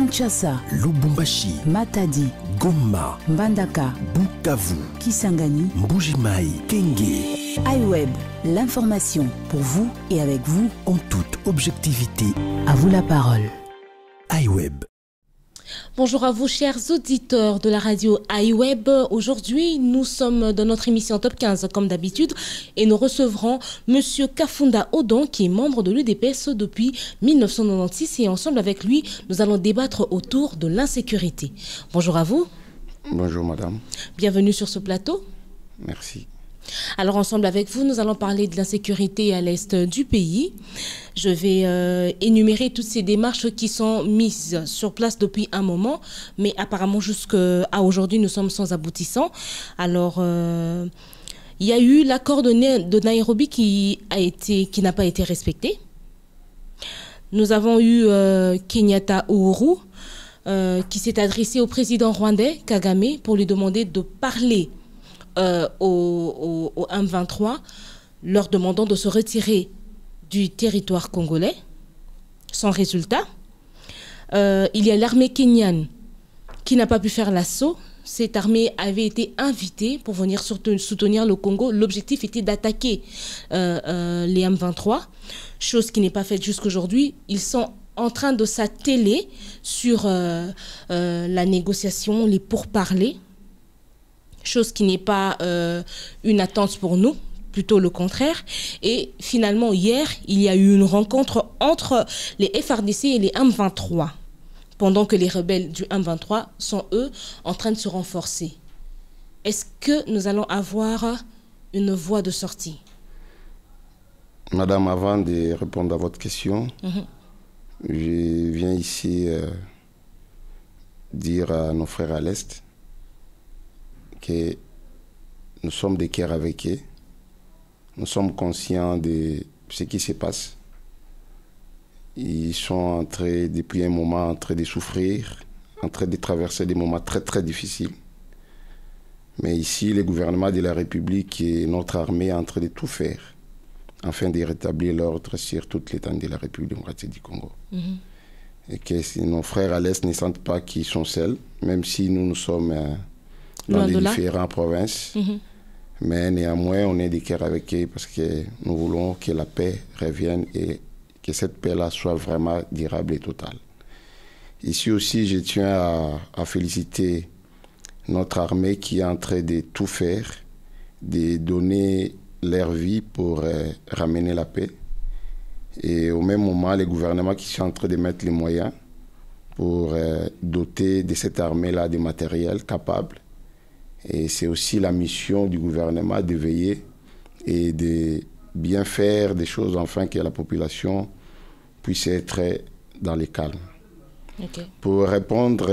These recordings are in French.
Kinshasa, Lubumbashi, Matadi, Goma, Mbandaka, Bukavu, Kisangani, Mbujimai, Kenge. iWeb, l'information pour vous et avec vous En toute objectivité. À vous la parole. iWeb. Bonjour à vous chers auditeurs de la radio iWeb. Aujourd'hui, nous sommes dans notre émission Top 15 comme d'habitude et nous recevrons Monsieur Kafunda Odon qui est membre de l'UDPS depuis 1996 et ensemble avec lui, nous allons débattre autour de l'insécurité. Bonjour à vous. Bonjour madame. Bienvenue sur ce plateau. Merci. Alors ensemble avec vous, nous allons parler de l'insécurité à l'est du pays. Je vais énumérer toutes ces démarches qui sont mises sur place depuis un moment, mais apparemment jusqu'à aujourd'hui, nous sommes sans aboutissant. Alors, il y a eu l'accord de Nairobi qui n'a pas été respecté. Nous avons eu Kenyatta Uhuru qui s'est adressé au président rwandais Kagame pour lui demander de parler au M23, leur demandant de se retirer du territoire congolais, sans résultat. Il y a l'armée kenyane qui n'a pas pu faire l'assaut. Cette armée avait été invitée pour venir soutenir le Congo. L'objectif était d'attaquer les M23, chose qui n'est pas faite jusqu'aujourd'hui. Ils sont en train de s'atteler sur la négociation, les pourparlers, chose qui n'est pas une attente pour nous, plutôt le contraire. Et finalement, hier, il y a eu une rencontre entre les FARDC et les M23, pendant que les rebelles du M23 sont, eux, en train de se renforcer. Est-ce que nous allons avoir une voie de sortie? Madame, avant de répondre à votre question, je viens ici dire à nos frères à l'Est que nous sommes de cœur avec eux. Nous sommes conscients de ce qui se passe. Ils sont en train, depuis un moment, en train de souffrir, en train de traverser des moments très très difficiles. Mais ici, le gouvernement de la République et notre armée sont en train de tout faire afin de rétablir l'ordre sur toute l'étendue de la République démocratique du Congo. Et que nos frères à l'Est ne sentent pas qu'ils sont seuls, même si nous sommes dans les différentes provinces. Mais néanmoins, on est de cœur avec eux parce que nous voulons que la paix revienne et que cette paix-là soit vraiment durable et totale. Ici aussi, je tiens à féliciter notre armée qui est en train de tout faire, de donner leur vie pour ramener la paix. Et au même moment, les gouvernements qui sont en train de mettre les moyens pour doter de cette armée-là de matériel capable. Et c'est aussi la mission du gouvernement de veiller et de bien faire des choses afin que la population puisse être dans le calme. Pour répondre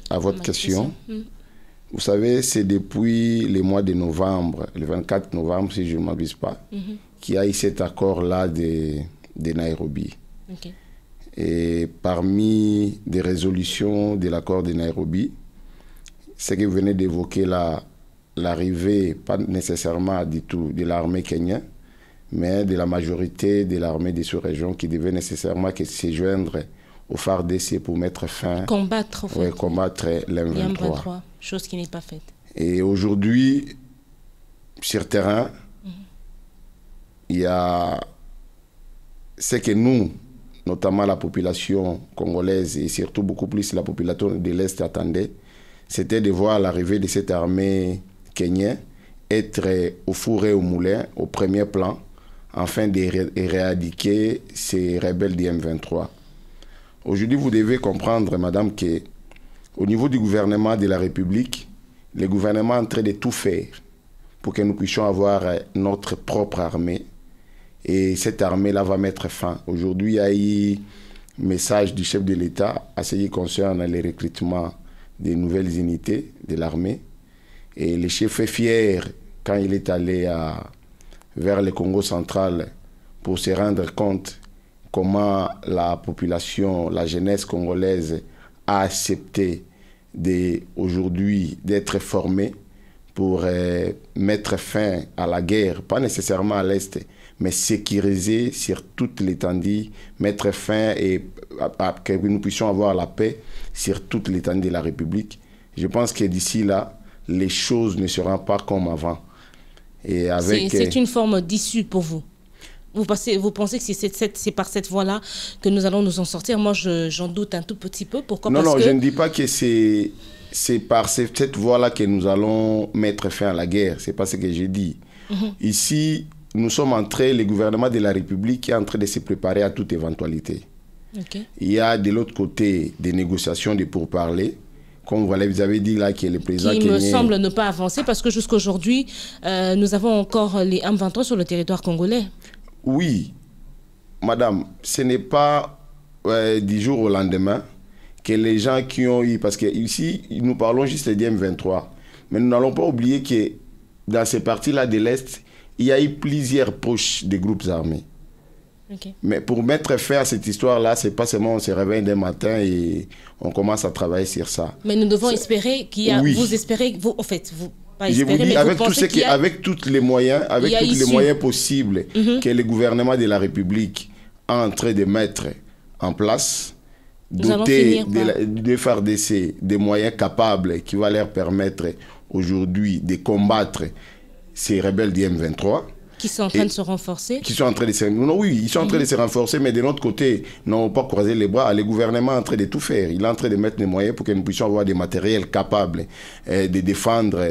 à votre question, vous savez, c'est depuis le mois de novembre, le 24 novembre si je ne m'abuse pas, qu'il y a eu cet accord-là de Nairobi. Et parmi des résolutions de l'accord de Nairobi, ce que vous venez d'évoquer, l'arrivée, pas nécessairement du tout de l'armée kenyane, mais de la majorité de l'armée des sous-régions qui devait nécessairement se joindre au FARDC pour mettre fin, combattre l'M23. Chose qui n'est pas faite. Et aujourd'hui, sur terrain, il y a ce que nous, notamment la population congolaise et surtout beaucoup plus la population de l'Est attendait, c'était de voir l'arrivée de cette armée kenyane être au four et au moulin, au premier plan, afin d'éradiquer ces rebelles du M23. Aujourd'hui, vous devez comprendre, madame, qu'au niveau du gouvernement de la République, le gouvernement est en train de tout faire pour que nous puissions avoir notre propre armée. Et cette armée-là va mettre fin. Aujourd'hui, il y a eu un message du chef de l'État à ce qui concerne le recrutement des nouvelles unités de l'armée. Et le chef est fier quand il est allé vers le Congo central pour se rendre compte comment la population, la jeunesse congolaise a accepté aujourd'hui d'être formée pour mettre fin à la guerre, pas nécessairement à l'Est, mais sécuriser sur toute l'étendue, mettre fin et que nous puissions avoir la paix sur toute l'étendue de la République. Je pense que d'ici là, les choses ne seront pas comme avant. C'est une forme d'issue pour vous. Vous pensez que c'est par cette voie-là que nous allons nous en sortir? Moi, j'en doute un tout petit peu. Pourquoi? Non, je ne dis pas que c'est par cette voie-là que nous allons mettre fin à la guerre. Ce n'est pas ce que j'ai dit. Ici, nous sommes le gouvernement de la République est en train de se préparer à toute éventualité. Il y a de l'autre côté des négociations, des pourparlers. Comme vous avez dit là, que le président qui me semble ne pas avancer parce que jusqu'à aujourd'hui, nous avons encore les M23 sur le territoire congolais. Oui, madame, ce n'est pas du jour au lendemain que les gens qui ont eu... Parce que ici, nous parlons juste des M23. Mais nous n'allons pas oublier que dans ces parties-là de l'Est, il y a eu plusieurs poches de groupes armés. Mais pour mettre fin à cette histoire-là, c'est pas seulement on se réveille d'un matin et on commence à travailler sur ça. Mais nous devons espérer qu'il y a... Oui. Vous espérez... Vous, en fait, vous... Pas je espérer, vous dis, mais avec, vous pensez avec tous les moyens, possibles que le gouvernement de la République est en train de mettre en place, doter de FARDC des moyens capables qui vont leur permettre aujourd'hui de combattre ces rebelles du M23. Qui sont en train de se renforcer. Qui sont en train de se... Non, oui, ils sont en train de se renforcer, mais de notre côté, n'ont pas croisé les bras. Le gouvernement est en train de tout faire. Il est en train de mettre les moyens pour que nous puissions avoir des matériels capables de défendre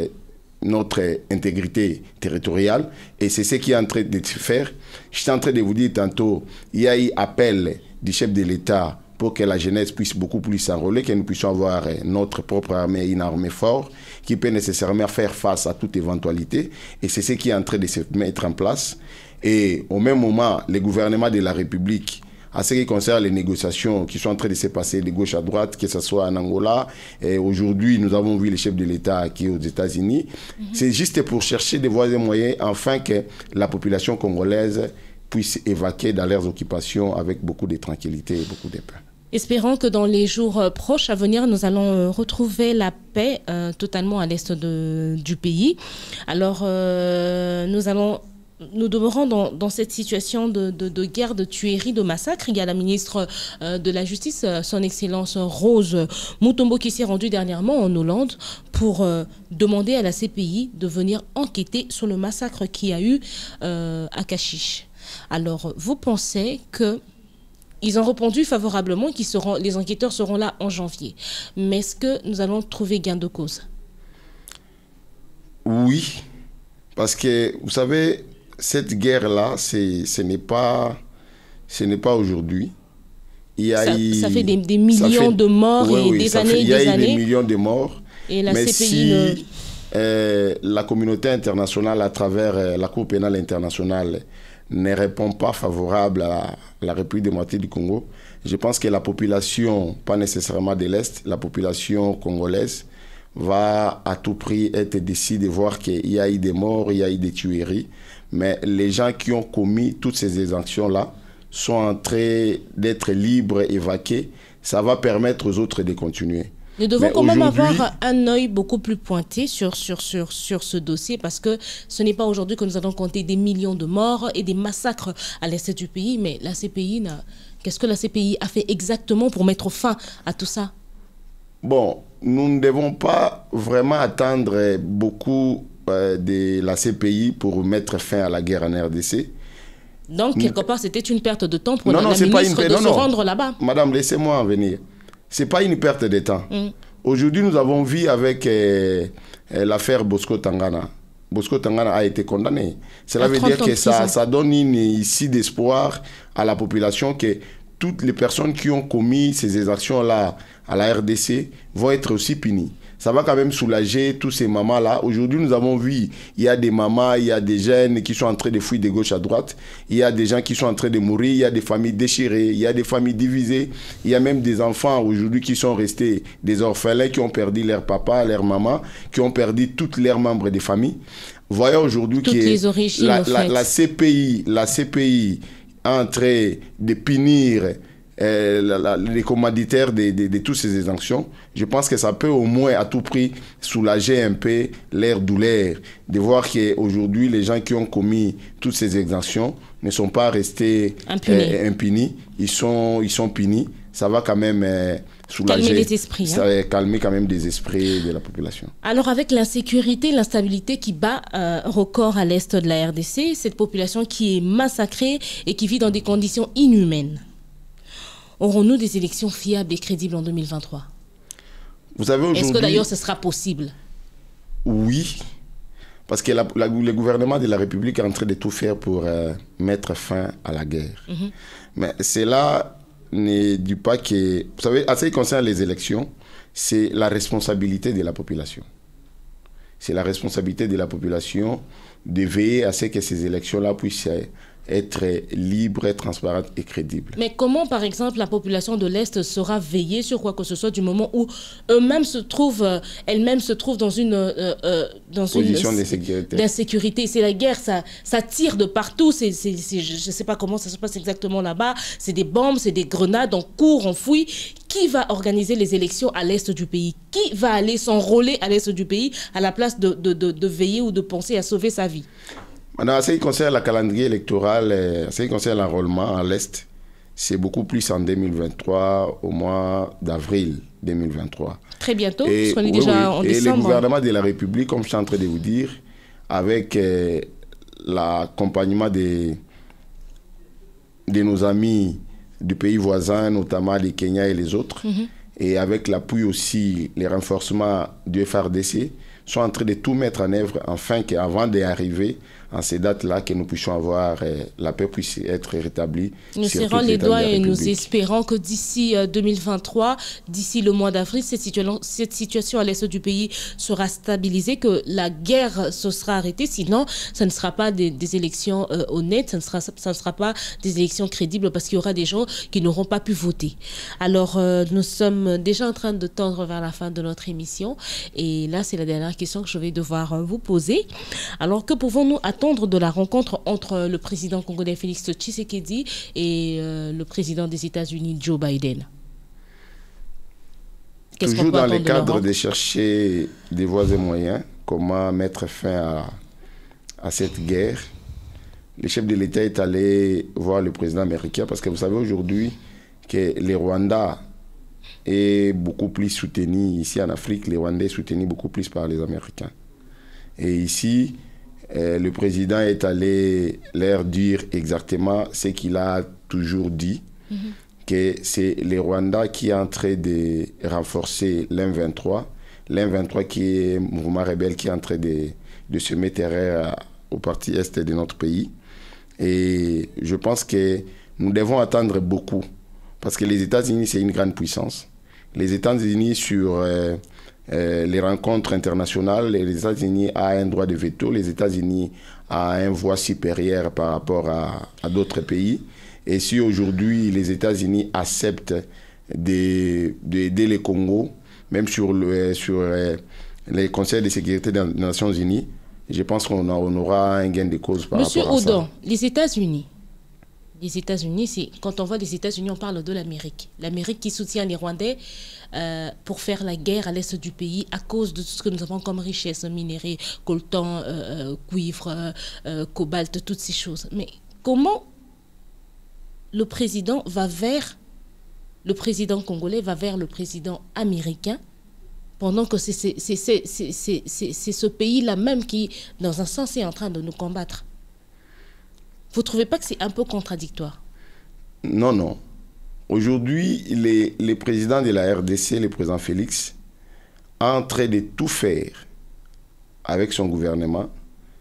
notre intégrité territoriale. Et c'est ce qui est en train de se faire. Je suis en train de vous dire tantôt, il y a eu appel du chef de l'État pour que la jeunesse puisse beaucoup plus s'enrôler, que nous puissions avoir notre propre armée, une armée forte, qui peut nécessairement faire face à toute éventualité. Et c'est ce qui est en train de se mettre en place. Et au même moment, le gouvernement de la République, à ce qui concerne les négociations qui sont en train de se passer de gauche à droite, que ce soit en Angola, et aujourd'hui, nous avons vu le chef de l'État qui est aux États-Unis. C'est juste pour chercher des voies et moyens, afin que la population congolaise puisse évacuer dans leurs occupations avec beaucoup de tranquillité et beaucoup de paix. Espérons que dans les jours proches à venir, nous allons retrouver la paix totalement à l'est du pays. Alors, nous demeurons dans cette situation de guerre, de tuerie, de massacre. Il y a la ministre de la Justice, son Excellence Rose Mutombo, qui s'est rendue dernièrement en Hollande pour demander à la CPI de venir enquêter sur le massacre qu'il y a eu à Cachiche. Alors, vous pensez que ils ont répondu favorablement, les enquêteurs seront là en janvier. Mais est-ce que nous allons trouver gain de cause? Oui, parce que, vous savez, cette guerre-là, ce n'est pas aujourd'hui. Ça fait des millions de morts et des années et des années. Il y a eu des millions de morts. Et la CPI si la communauté internationale, à travers la Cour pénale internationale, ne répond pas favorable à la République démocratique du Congo, je pense que la population, pas nécessairement de l'Est, la population congolaise va à tout prix être décidée de voir qu'il y a eu des morts, il y a eu des tueries, mais les gens qui ont commis toutes ces exactions-là sont en train d'être libres, évacués. Ça va permettre aux autres de continuer. Nous devons quand même avoir un œil beaucoup plus pointé sur ce dossier, parce que ce n'est pas aujourd'hui que nous allons compter des millions de morts et des massacres à l'est du pays, mais la CPI, qu'est-ce que la CPI a fait exactement pour mettre fin à tout ça? Bon, nous ne devons pas vraiment attendre beaucoup de la CPI pour mettre fin à la guerre en RDC. Donc, quelque part, c'était une perte de temps pour la ministre de se rendre là-bas. Madame, laissez-moi en venir. Ce n'est pas une perte de temps. Aujourd'hui, nous avons vu avec l'affaire Bosco Tangana. Bosco Tangana a été condamné. Cela veut dire que ça donne une issue d'espoir à la population que toutes les personnes qui ont commis ces exactions-là à la RDC vont être aussi punies. Ça va quand même soulager tous ces mamans-là. Aujourd'hui, nous avons vu, il y a des mamans, il y a des jeunes qui sont en train de fuir de gauche à droite. Il y a des gens qui sont en train de mourir. Il y a des familles déchirées. Il y a des familles divisées. Il y a même des enfants aujourd'hui qui sont restés des orphelins, qui ont perdu leur papa, leur maman, qui ont perdu tous leurs membres de famille. Voyons aujourd'hui que la CPI est en train de punir les commanditaires de toutes ces exemptions, je pense que ça peut au moins à tout prix soulager un peu leur douleur, de voir qu'aujourd'hui, les gens qui ont commis toutes ces exemptions ne sont pas restés impunis, ils sont punis. Ça va quand même soulager, calmer les esprits. Ça va calmer quand même des esprits de la population. Alors avec l'insécurité, l'instabilité qui bat record à l'est de la RDC, cette population qui est massacrée et qui vit dans des conditions inhumaines, aurons-nous des élections fiables et crédibles en 2023? Vous savez, aujourd'hui, est-ce que d'ailleurs ce sera possible? Oui, parce que le gouvernement de la République est en train de tout faire pour mettre fin à la guerre. Mais cela ne dit pas que... Vous savez, à ce qui concerne les élections, c'est la responsabilité de la population. C'est la responsabilité de la population de veiller à ce que ces élections-là puissent être libres, transparentes et crédibles. Mais comment, par exemple, la population de l'Est sera veillée sur quoi que ce soit du moment où eux-mêmes se trouvent, elles-mêmes se trouvent dans une position d'insécurité? C'est la guerre, ça tire de partout. Je ne sais pas comment ça se passe exactement là-bas. C'est des bombes, c'est des grenades, on court, on fouille. Qui va organiser les élections à l'Est du pays? Qui va aller s'enrôler à l'Est du pays à la place de veiller ou de penser à sauver sa vie? Maintenant, en ce qui concerne le calendrier électoral, en ce qui concerne l'enrôlement à l'Est, c'est beaucoup plus en 2023, au mois d'avril 2023. Très bientôt, parce qu'on est déjà en décembre. Et le gouvernement de la République, comme je suis en train de vous dire, avec l'accompagnement de nos amis du pays voisin, notamment les Kenya et les autres, et avec l'appui aussi, les renforcements du FARDC, sont en train de tout mettre en œuvre afin qu'avant d'arriver en ces dates-là, que nous puissions avoir la paix puisse être rétablie. Nous serrons les doigts et nous espérons que d'ici 2023, d'ici le mois d'avril, cette situation à l'est du pays sera stabilisée, que la guerre se sera arrêtée. Sinon, ça ne sera pas des élections honnêtes, ça ne sera pas des élections crédibles parce qu'il y aura des gens qui n'auront pas pu voter. Alors, nous sommes déjà en train de tendre vers la fin de notre émission. Et là, c'est la dernière question que je vais devoir vous poser. Alors, que pouvons-nous attendre de la rencontre entre le président congolais Félix Tshisekedi et le président des États-Unis Joe Biden? Toujours dans le cadre de chercher des voies et moyens, comment mettre fin à cette guerre. Le chef de l'État est allé voir le président américain parce que vous savez aujourd'hui que le Rwanda est beaucoup plus soutenu ici en Afrique. Le Rwanda est soutenu beaucoup plus par les Américains. Et ici, le président est allé leur dire exactement ce qu'il a toujours dit, que c'est le Rwanda qui est en train de renforcer l'M23, l'M23 qui est un mouvement rebelle qui est en train de semer terreur au parti est de notre pays. Et je pense que nous devons attendre beaucoup, parce que les États-Unis, c'est une grande puissance. Les États-Unis, sur les rencontres internationales, les États-Unis ont un droit de veto, les États-Unis ont une voix supérieure par rapport à d'autres pays. Et si aujourd'hui les États-Unis acceptent d'aider le Congo, même sur les conseils de sécurité des Nations Unies, je pense qu'on aura un gain de cause par Monsieur rapport à Audon, ça. les États-Unis, c'est quand on voit les États-Unis, on parle de l'Amérique. L'Amérique qui soutient les Rwandais pour faire la guerre à l'est du pays à cause de tout ce que nous avons comme richesse minérale, coltan, cuivre, cobalt, toutes ces choses. Mais comment le président congolais va vers le président américain pendant que c'est ce pays-là même qui, dans un sens, est en train de nous combattre? Vous ne trouvez pas que c'est un peu contradictoire? Non, non. Aujourd'hui, le président de la RDC, le président Félix, est en train de tout faire avec son gouvernement,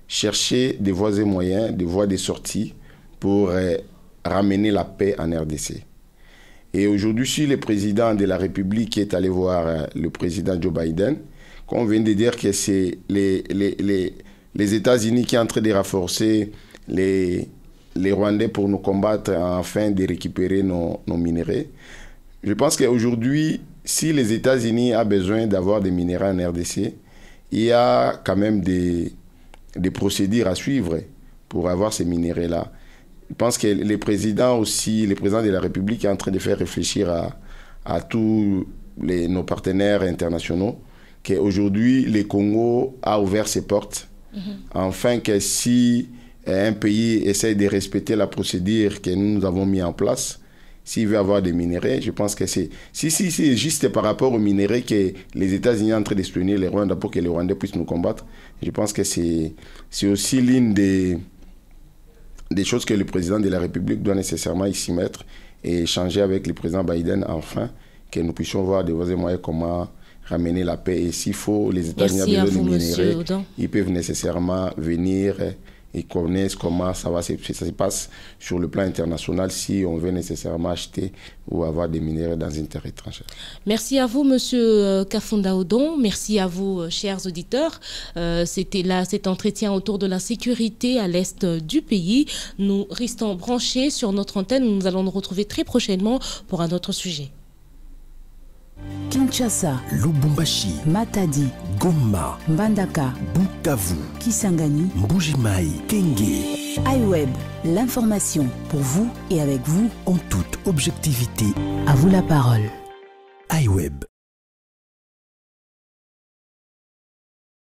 chercher des voies et moyens, des voies de sortie pour ramener la paix en RDC. Et aujourd'hui, si le président de la République est allé voir le président Joe Biden, comme on vient de dire que c'est les États-Unis qui sont en train de renforcer les Rwandais pour nous combattre afin de récupérer nos minéraux. Je pense qu'aujourd'hui, si les États-Unis ont besoin d'avoir des minéraux en RDC, il y a quand même des procédures à suivre pour avoir ces minéraux-là. Je pense que les présidents aussi, le président de la République est en train de faire réfléchir à tous nos partenaires internationaux qu'aujourd'hui, le Congo a ouvert ses portes. Enfin, que si un pays essaie de respecter la procédure que nous avons mis en place, s'il veut avoir des minéraux, je pense que c'est juste par rapport aux minéraux que les États-Unis sont en train d'espionner les Rwandais pour que les Rwandais puissent nous combattre. Je pense que c'est aussi l'une des choses que le président de la République doit nécessairement s'y mettre et échanger avec le président Biden, enfin, que nous puissions voir de vos moyens comment ramener la paix. Et s'il faut, les États-Unis ont besoin de minéraux, ils peuvent nécessairement venir et connaissent comment ça se passe sur le plan international si on veut nécessairement acheter ou avoir des minéraux dans une terre étrangère. Merci à vous, Monsieur Kafunda Odon. Merci à vous, chers auditeurs. C'était là cet entretien autour de la sécurité à l'est du pays. Nous restons branchés sur notre antenne. Nous allons nous retrouver très prochainement pour un autre sujet. Kinshasa, Lubumbashi, Matadi, Goma, Mbandaka, Bukavu, Kisangani, Mbuji-Mayi, Kenge. iWeb, l'information pour vous et avec vous En toute objectivité. À vous la parole. iWeb.